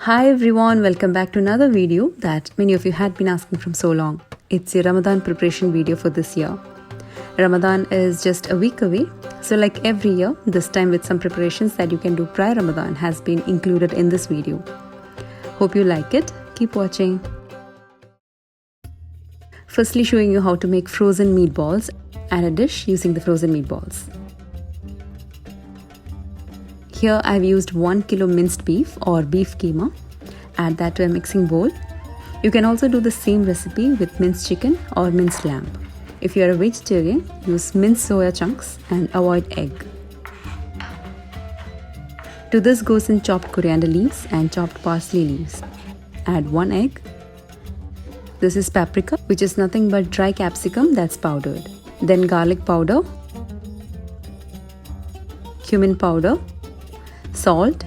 Hi everyone, welcome back to another video that many of you had been asking from so long. It's a Ramadan preparation video for this year. Ramadan is just a week away, so like every year, this time with some preparations that you can do prior Ramadan has been included in this video. Hope you like it. Keep watching. Firstly, showing you how to make frozen meatballs and a dish using the frozen meatballs. Here I've used 1 kilo minced beef or beef keema. Add that to a mixing bowl. You can also do the same recipe with minced chicken or minced lamb. If you are a vegetarian, use minced soya chunks and avoid egg. To this goes in chopped coriander leaves and chopped parsley leaves. Add 1 egg. This is paprika, which is nothing but dry capsicum that's powdered. Then garlic powder, cumin powder, salt,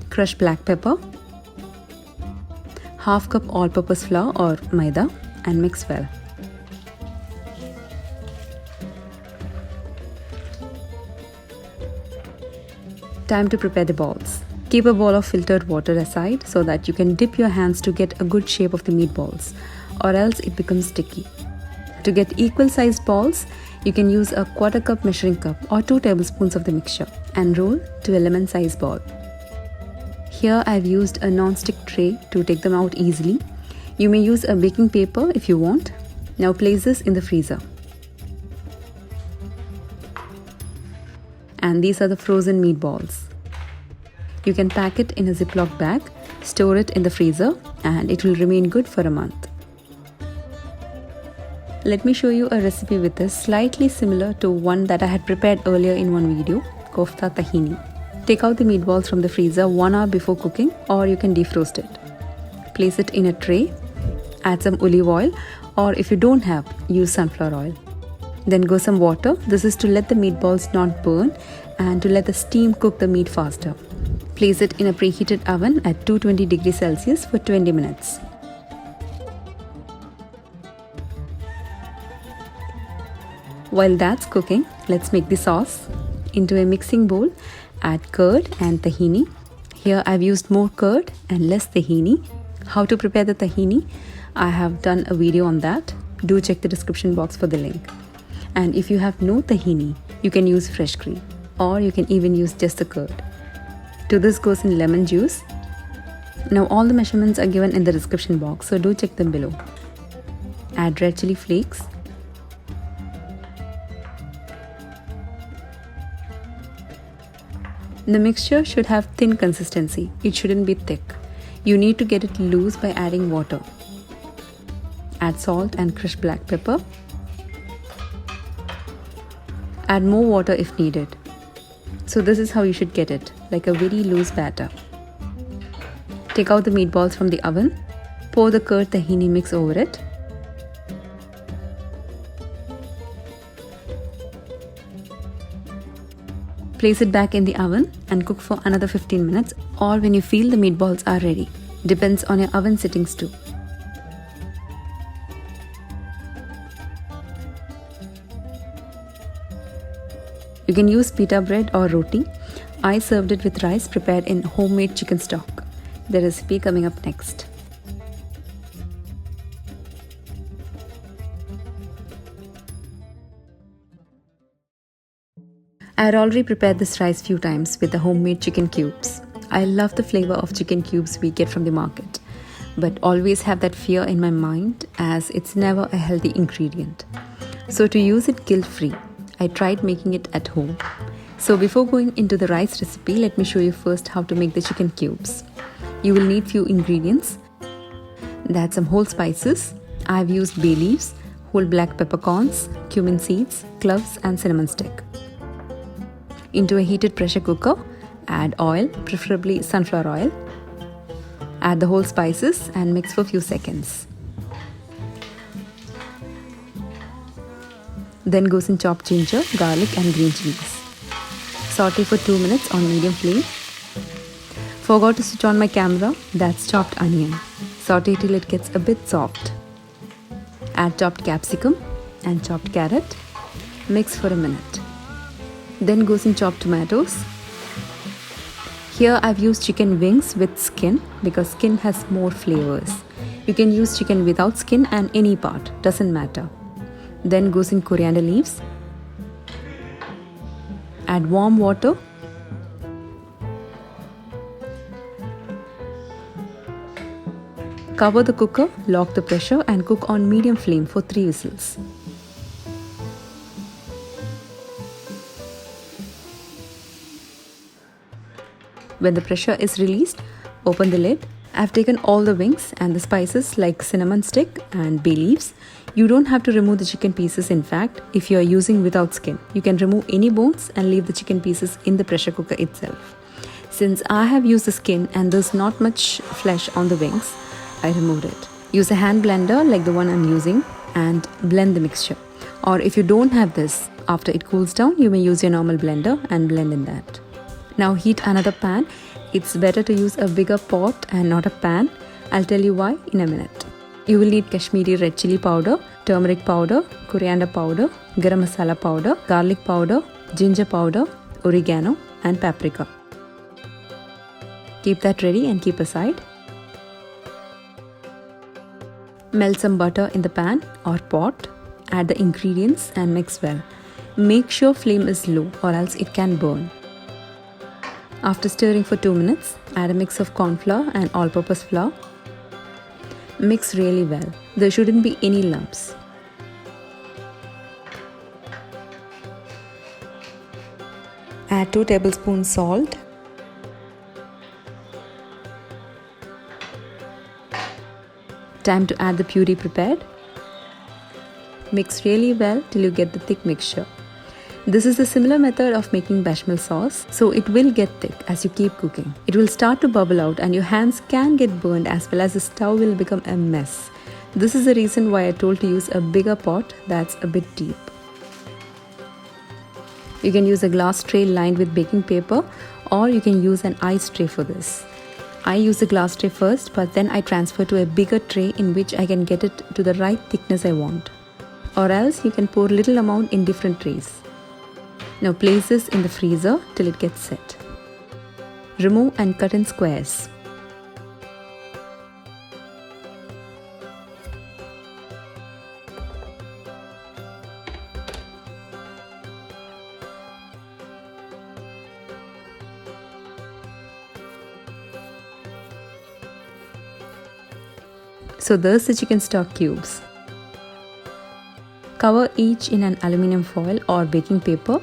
crushed black pepper, half cup all-purpose flour or maida, and mix well. Time to prepare the balls. Keep a bowl of filtered water aside so that you can dip your hands to get a good shape of the meatballs, or else it becomes sticky. To get equal sized balls, you can use a 1/4 cup measuring cup or 2 tablespoons of the mixture and roll to a lemon sized ball. Here I've used a non-stick tray to take them out easily. You may use a baking paper if you want. Now place this in the freezer. And these are the frozen meatballs. You can pack it in a Ziploc bag, store it in the freezer, and it will remain good for a month. Let me show you a recipe with this slightly similar to one that I had prepared earlier in one video, Koftha tahini. Take out the meatballs from the freezer 1 hour before cooking, or you can defrost it. Place it in a tray, add some olive oil, or if you don't have, use sunflower oil. Then go some water. This is to let the meatballs not burn and to let the steam cook the meat faster. Place it in a preheated oven at 220 degrees Celsius for 20 minutes. While that's cooking, let's make the sauce. Into a mixing bowl, add curd and tahini. Here I've used more curd and less tahini. How to prepare the tahini? I have done a video on that. Do check the description box for the link. And if you have no tahini, you can use fresh cream, or you can even use just the curd. To this goes in lemon juice. Now all the measurements are given in the description box, so do check them below. Add red chili flakes. The mixture should have thin consistency. It shouldn't be thick. You need to get it loose by adding water. Add salt and crushed black pepper. Add more water if needed. So this is how you should get it, like a very loose batter. Take out the meatballs from the oven. Pour the curd tahini mix over it. Place it back in the oven and cook for another 15 minutes, or when you feel the meatballs are ready. Depends on your oven settings too. You can use pita bread or roti. I served it with rice prepared in homemade chicken stock. The recipe coming up next. I had already prepared this rice few times with the homemade chicken cubes. I love the flavor of chicken cubes we get from the market, but always have that fear in my mind as it's never a healthy ingredient. So to use it guilt-free, I tried making it at home. So before going into the rice recipe, let me show you first how to make the chicken cubes. You will need few ingredients. That's some whole spices. I've used bay leaves, whole black peppercorns, cumin seeds, cloves, and cinnamon stick. Into a heated pressure cooker, add oil, preferably sunflower oil. Add the whole spices and mix for a few seconds. Then goes in chopped ginger, garlic, and green chilies. Saute for 2 minutes on medium flame. Forgot to switch on my camera. That's chopped onion. Saute till it gets a bit soft. Add chopped capsicum and chopped carrot. Mix for a minute. Then goes in chopped tomatoes. Here I've used chicken wings with skin because skin has more flavors. You can use chicken without skin and any part, doesn't matter. Then goes in coriander leaves. Add warm water. Cover the cooker, lock the pressure and cook on medium flame for 3 whistles. When the pressure is released, open the lid. I've taken all the wings and the spices like cinnamon stick and bay leaves. You don't have to remove the chicken pieces. In fact, if you are using without skin, you can remove any bones and leave the chicken pieces in the pressure cooker itself. Since I have used the skin and there's not much flesh on the wings, I removed it. Use a hand blender like the one I'm using and blend the mixture. Or if you don't have this, after it cools down, you may use your normal blender and blend in that. Now heat another pan. It's better to use a bigger pot and not a pan. I'll tell you why in a minute. You will need Kashmiri red chili powder, turmeric powder, coriander powder, garam masala powder, garlic powder, ginger powder, oregano and paprika. Keep that ready and keep aside. Melt some butter in the pan or pot. Add the ingredients and mix well. Make sure flame is low or else it can burn. After stirring for 2 minutes, add a mix of corn flour and all-purpose flour. Mix really well. There shouldn't be any lumps. Add 2 tablespoons salt. Time to add the puree prepared. Mix really well till you get the thick mixture. This is a similar method of making bechamel sauce, so it will get thick as you keep cooking. It will start to bubble out and your hands can get burned as well as the stove will become a mess. This is the reason why I told to use a bigger pot that's a bit deep. You can use a glass tray lined with baking paper or you can use an ice tray for this. I use the glass tray first, but then I transfer to a bigger tray in which I can get it to the right thickness I want. Or else you can pour little amount in different trays. Now place this in the freezer till it gets set. Remove and cut in squares. So there's the chicken stock cubes. Cover each in an aluminium foil or baking paper.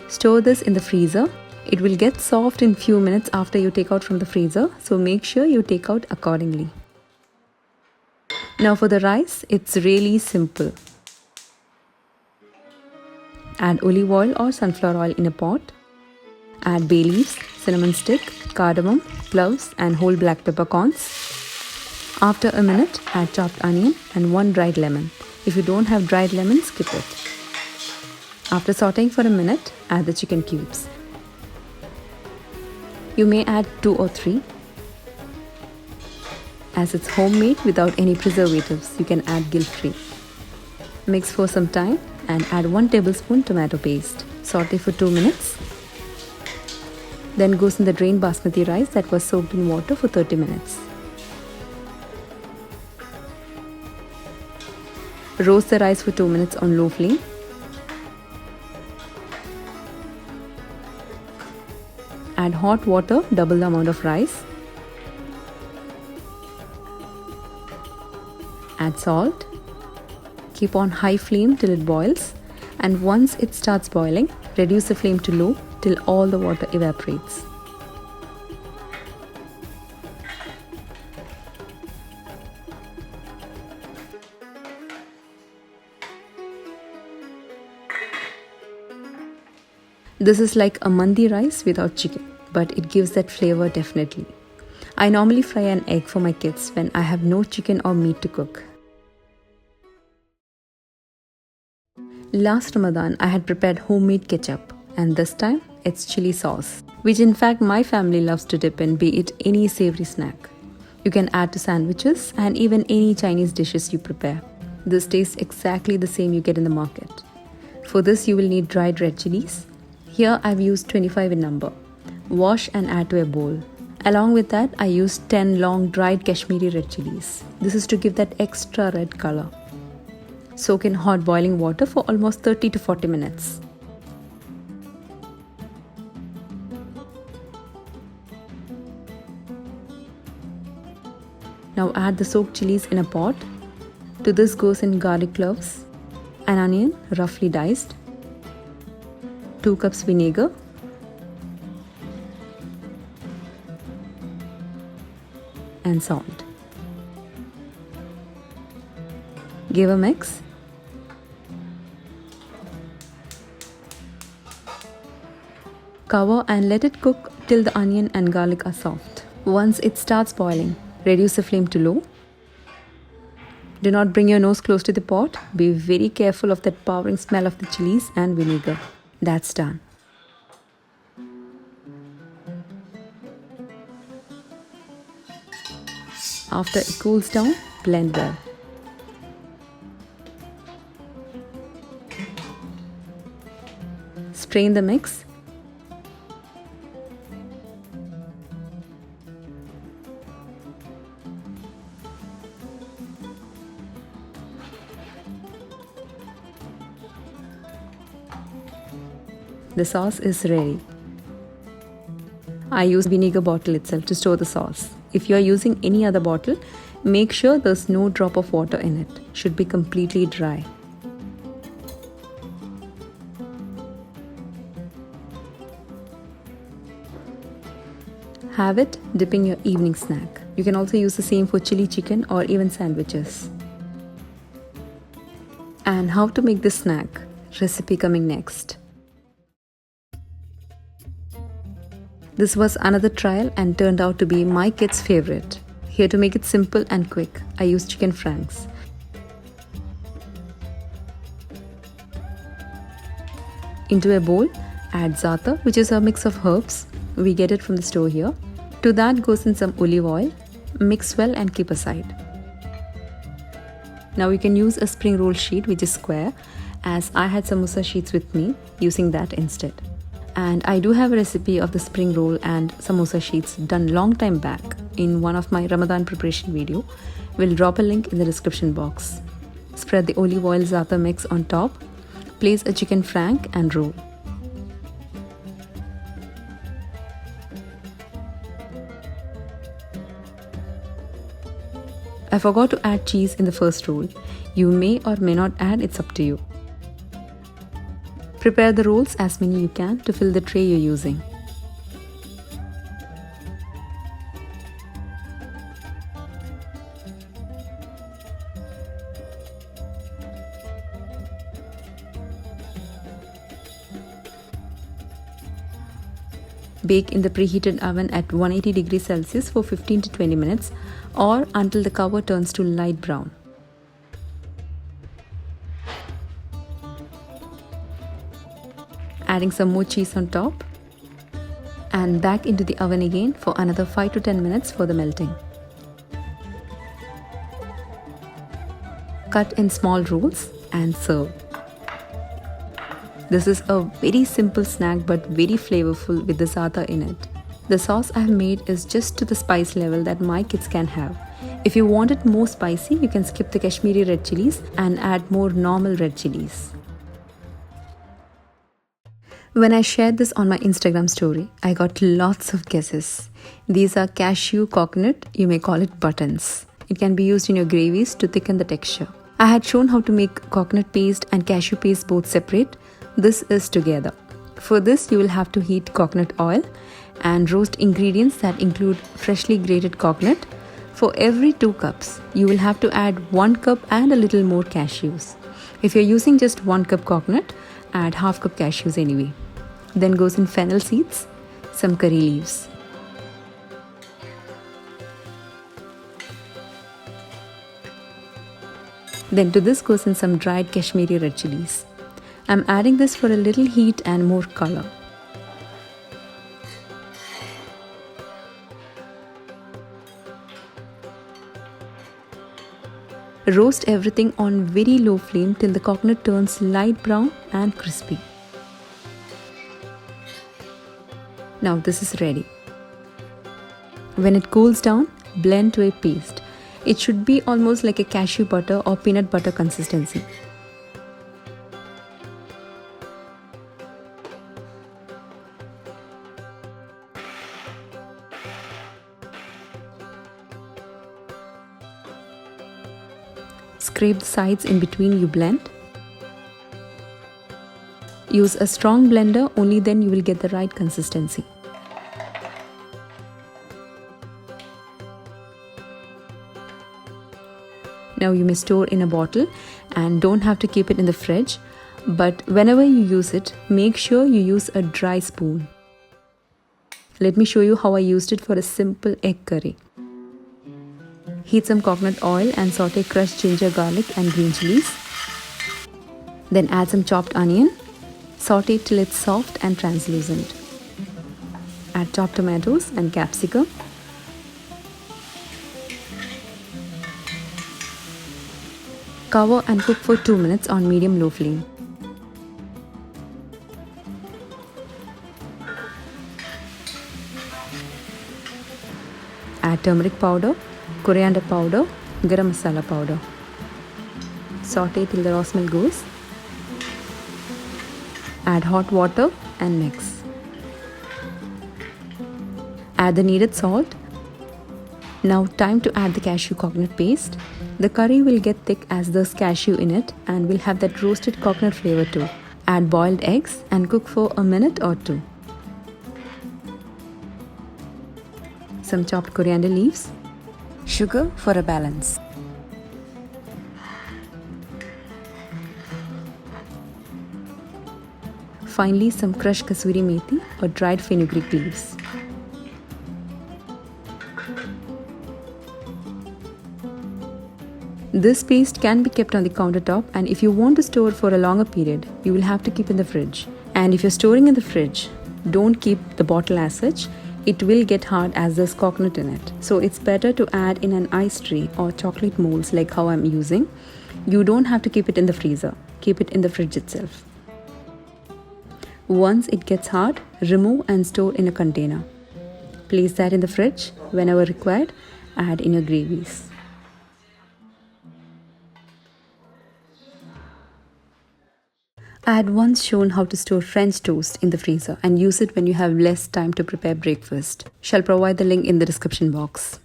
Store this in the freezer. It will get soft in few minutes after you take out from the freezer, so make sure you take out accordingly. Now for the rice, it's really simple. Add olive oil or sunflower oil in a pot. Add bay leaves, cinnamon stick, cardamom, cloves and whole black peppercorns. After a minute, add chopped onion and 1 dried lemon. If you don't have dried lemon, skip it. After sauteing for a minute, add the chicken cubes. You may add 2 or 3. As it's homemade without any preservatives, you can add guilt-free. Mix for some time and add 1 tablespoon tomato paste. Saute for 2 minutes. Then goes in the drained basmati rice that was soaked in water for 30 minutes. Roast the rice for 2 minutes on low flame. Add hot water, double the amount of rice. Add salt. Keep on high flame till it boils, and once it starts boiling, reduce the flame to low till all the water evaporates. This is like a mandi rice without chicken, but it gives that flavor definitely. I normally fry an egg for my kids when I have no chicken or meat to cook. Last Ramadan, I had prepared homemade ketchup, and this time it's chili sauce, which in fact my family loves to dip in, be it any savory snack. You can add to sandwiches and even any Chinese dishes you prepare. This tastes exactly the same you get in the market. For this you will need dried red chilies. Here I've used 25 in number. Wash and add to a bowl. Along with that, I used 10 long dried Kashmiri red chilies. This is to give that extra red color. Soak in hot boiling water for almost 30 to 40 minutes. Now add the soaked chilies in a pot. To this goes in garlic cloves, an onion roughly diced, 2 cups vinegar, and salt. Give a mix. Cover and let it cook till the onion and garlic are soft. Once it starts boiling, reduce the flame to low. Do not bring your nose close to the pot. Be very careful of that powering smell of the chilies and vinegar. That's done. After it cools down, blend well. Strain the mix. The sauce is ready. I use vinegar bottle itself to store the sauce. If you are using any other bottle, make sure there's no drop of water in it. Should be completely dry. Have it dipping your evening snack. You can also use the same for chili chicken or even sandwiches. And how to make this snack? Recipe coming next. This was another trial and turned out to be my kids' favorite. Here to make it simple and quick, I use chicken franks. Into a bowl, add ZAATAR, which is a mix of herbs. We get it from the store here. To that goes in some olive oil. Mix well and keep aside. Now you can use a spring roll sheet which is square, as I had samosa sheets with me, using that instead. And I do have a recipe of the spring roll and samosa sheets done long time back in one of my Ramadan preparation video. We'll drop a link in the description box. Spread the olive oil ZAATAR mix on top. Place a chicken frank and roll. I forgot to add cheese in the first roll. You may or may not add, it's up to you. Prepare the rolls as many you can to fill the tray you're using. Bake in the preheated oven at 180 degrees Celsius for 15 to 20 minutes or until the cover turns to light brown. Adding some more cheese on top and back into the oven again for another 5 to 10 minutes for the melting. Cut in small rolls and serve. This is a very simple snack but very flavorful with the ZAATAR in it. The sauce I have made is just to the spice level that my kids can have. If you want it more spicy, you can skip the Kashmiri red chilies and add more normal red chilies. When I shared this on my Instagram story, I got lots of guesses. These are cashew coconut, you may call it buttons. It can be used in your gravies to thicken the texture. I had shown how to make coconut paste and cashew paste both separate. This is together. For this, you will have to heat coconut oil and roast ingredients that include freshly grated coconut. For every 2 cups, you will have to add 1 cup and a little more cashews. If you're using just 1 cup coconut, add half cup cashews anyway. Then goes in fennel seeds, some curry leaves. Then to this goes in some dried Kashmiri red chilies. I'm adding this for a little heat and more color. Roast everything on very low flame till the coconut turns light brown and crispy. Now this is ready. When it cools down, blend to a paste. It should be almost like a cashew butter or peanut butter consistency. Scrape the sides in between you blend. Use a strong blender, only then you will get the right consistency. Now you may store in a bottle and don't have to keep it in the fridge, but whenever you use it, make sure you use a dry spoon. Let me show you how I used it for a simple egg curry. Heat some coconut oil and saute crushed ginger, garlic and green chilies. Then add some chopped onion. Saute till it's soft and translucent. Add chopped tomatoes and capsicum. Cover and cook for 2 minutes on medium-low flame. Add turmeric powder, coriander powder, garam masala powder. Saute till the raw smell goes. Add hot water and mix. Add the needed salt. Now time to add the cashew coconut paste. The curry will get thick as there's cashew in it and will have that roasted coconut flavor too. Add boiled eggs and cook for a minute or two. Some chopped coriander leaves. Sugar for a balance. Finally, some crushed kasuri methi or dried fenugreek leaves. This paste can be kept on the countertop, and if you want to store for a longer period, you will have to keep in the fridge. And if you're storing in the fridge, don't keep the bottle as such. It will get hard as there's coconut in it. So it's better to add in an ice tray or chocolate molds like how I'm using. You don't have to keep it in the freezer. Keep it in the fridge itself. Once it gets hard, remove and store in a container. Place that in the fridge. Whenever required, add in your gravies. I had once shown how to store French toast in the freezer and use it when you have less time to prepare breakfast. Shall provide the link in the description box.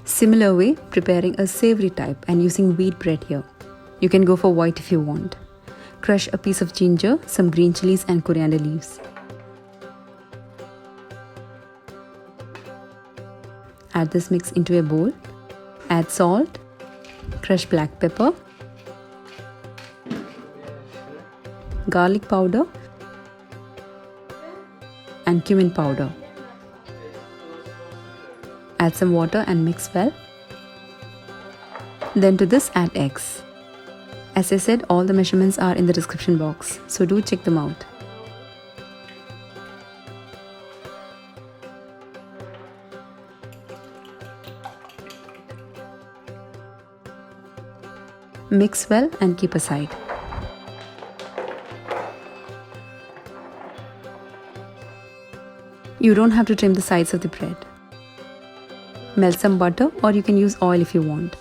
Similar way, preparing a savory type and using wheat bread here. You can go for white if you want. Crush a piece of ginger, some green chilies and coriander leaves. Add this mix into a bowl. Add salt, crushed black pepper, garlic powder and cumin powder. Add some water and mix well. Then to this add eggs. As I said, all the measurements are in the description box, so do check them out. Mix well and keep aside. You don't have to trim the sides of the bread. Melt some butter, or you can use oil if you want.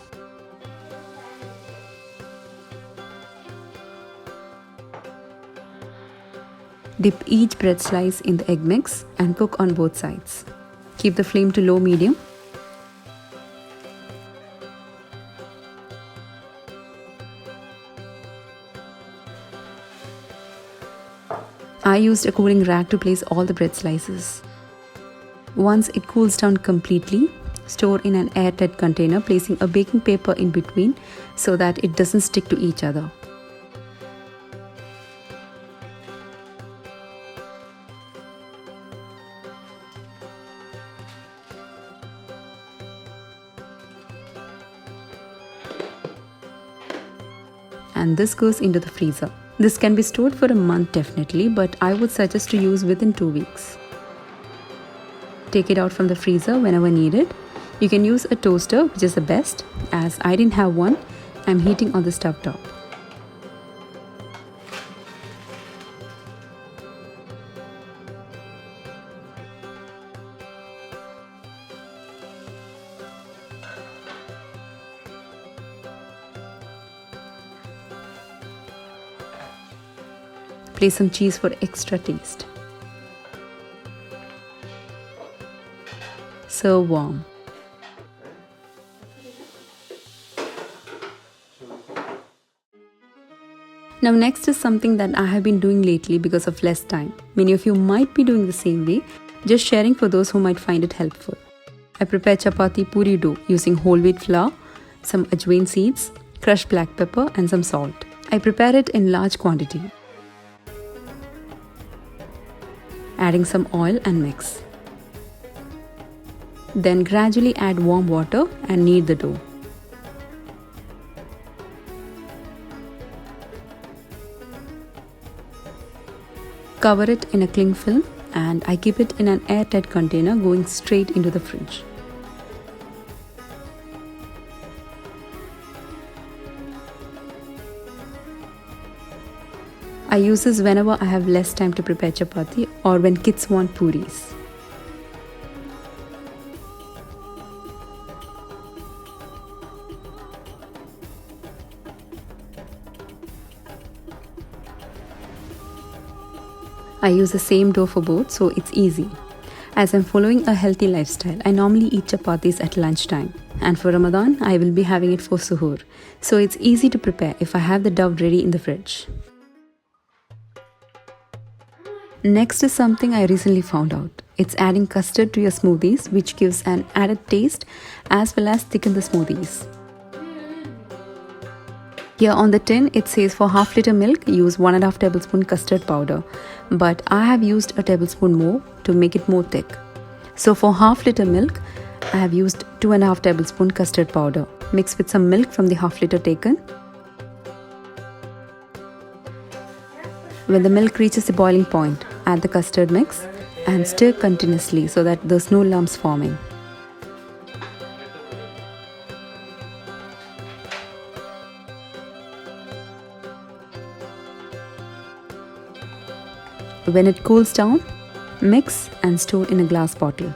Dip each bread slice in the egg mix and cook on both sides. Keep the flame to low-medium. I used a cooling rack to place all the bread slices. Once it cools down completely, store in an airtight container, placing a baking paper in between so that it doesn't stick to each other. And this goes into the freezer. This can be stored for a month definitely, but I would suggest to use within 2 weeks. Take it out from the freezer whenever needed. You can use a toaster, which is the best. As I didn't have one, I'm heating on the stove top. place some cheese for extra taste. Serve warm. Now next is something that I have been doing lately because of less time. Many of you might be doing the same way, just sharing for those who might find it helpful. I prepare chapati puri dough using whole wheat flour, some ajwain seeds, crushed black pepper and some salt. I prepare it in large quantity, adding some oil and mix. Then gradually add warm water and knead the dough. Cover it in a cling film and I keep it in an airtight container going straight into the fridge. I use this whenever I have less time to prepare chapati or when kids want puris. I use the same dough for both, so it's easy. As I'm following a healthy lifestyle, I normally eat chapatis at lunchtime. And for Ramadan, I will be having it for suhoor. So it's easy to prepare if I have the dough ready in the fridge. Next is something I recently found out. It's adding custard to your smoothies, which gives an added taste as well as thicken the smoothies. Here on the tin it says for half liter milk use 1.5 tablespoon custard powder, but I have used a tablespoon more to make it more thick. So for half liter milk I have used 2.5 tablespoon custard powder mixed with some milk from the half liter taken. When the milk reaches the boiling point, add the custard mix and stir continuously so that there's no lumps forming. When it cools down, mix and store in a glass bottle.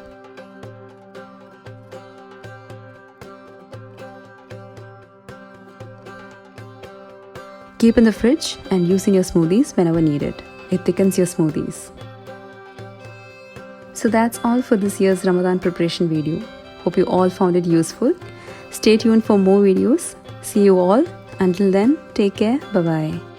Keep in the fridge and use in your smoothies whenever needed. It thickens your smoothies. So that's all for this year's Ramadan preparation video. Hope you all found it useful. Stay tuned for more videos. See you all. Until then, take care. Bye-bye.